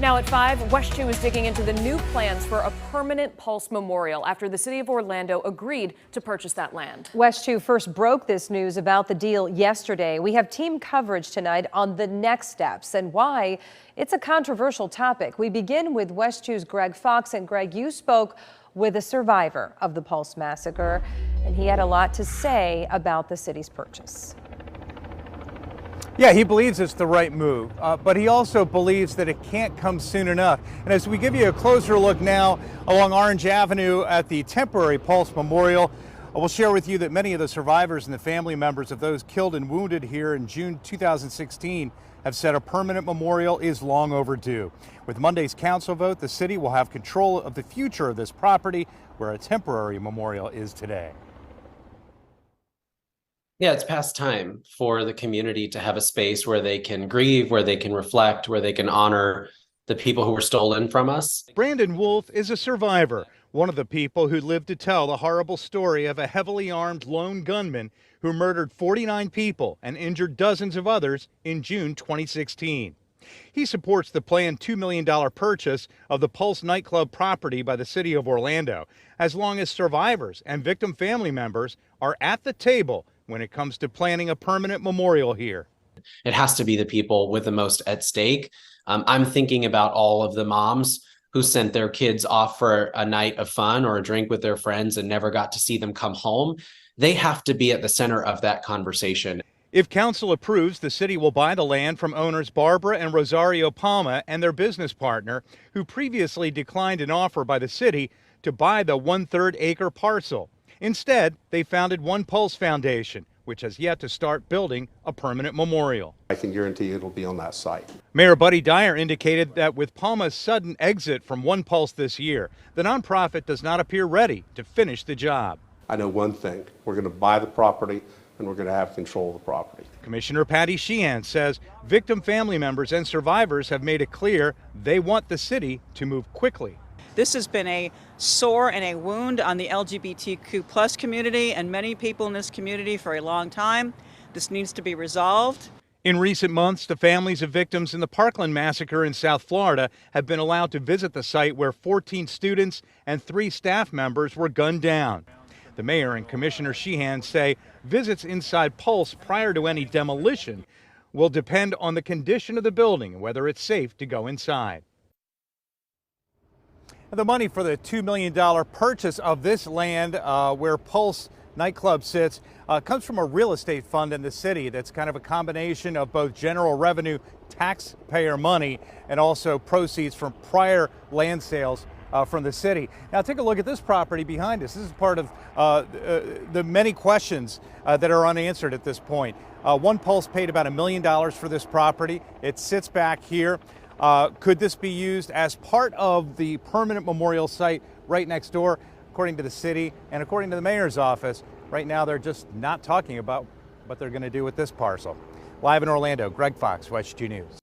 Now at 5, West 2 is digging into the new plans for a permanent Pulse Memorial after the city of Orlando agreed to purchase that land. West 2 first broke this news about the deal yesterday. We have team coverage tonight on the next steps and why it's a controversial topic. We begin with West 2's Greg Fox. And Greg, you spoke with a survivor of the Pulse massacre, and he had a lot to say about the city's purchase. Yeah, he believes it's the right move, but he also believes that it can't come soon enough. And as we give you a closer look now along Orange Avenue at the temporary Pulse Memorial, we'll share with you that many of the survivors and the family members of those killed and wounded here in June 2016 have said a permanent memorial is long overdue. With Monday's council vote, the city will have control of the future of this property where a temporary memorial is today. Yeah, it's past time for the community to have a space where they can grieve, where they can reflect, where they can honor the people who were stolen from us. Brandon Wolf is a survivor, one of the people who lived to tell the horrible story of a heavily armed lone gunman who murdered 49 people and injured dozens of others in June 2016. He supports the planned $2 million purchase of the Pulse nightclub property by the city of Orlando, as long as survivors and victim family members are at the table when it comes to planning a permanent memorial here. It has to be the people with the most at stake. I'm thinking about all of the moms who sent their kids off for a night of fun or a drink with their friends and never got to see them come home. They have to be at the center of that conversation. If council approves, the city will buy the land from owners Barbara and Rosario Palma and their business partner, who previously declined an offer by the city to buy the 1/3 acre parcel. Instead, they founded One Pulse Foundation, which has yet to start building a permanent memorial. I can guarantee it'll be on that site. Mayor Buddy Dyer indicated that with Palma's sudden exit from One Pulse this year, the nonprofit does not appear ready to finish the job. I know one thing, we're going to buy the property and we're going to have control of the property. Commissioner Patty Sheehan says victim family members and survivors have made it clear they want the city to move quickly. This has been a sore and a wound on the LGBTQ plus community and many people in this community for a long time. This needs to be resolved. In recent months, the families of victims in the Parkland massacre in South Florida have been allowed to visit the site where 14 students and 3 staff members were gunned down. The mayor and Commissioner Sheehan say visits inside Pulse prior to any demolition will depend on the condition of the building and whether it's safe to go inside. The money for the $2 million purchase of this land where Pulse nightclub sits comes from a real estate fund in the city that's kind of a combination of both general revenue, taxpayer money, and also proceeds from prior land sales from the city. Now take a look at this property behind us. This is part of the many questions that are unanswered at this point. One Pulse paid about $1 million for this property. It sits back here. Could this be used as part of the permanent memorial site right next door? According to the city and according to the mayor's office, right now they're just not talking about what they're going to do with this parcel. Live in Orlando, Greg Fox, West 2 News.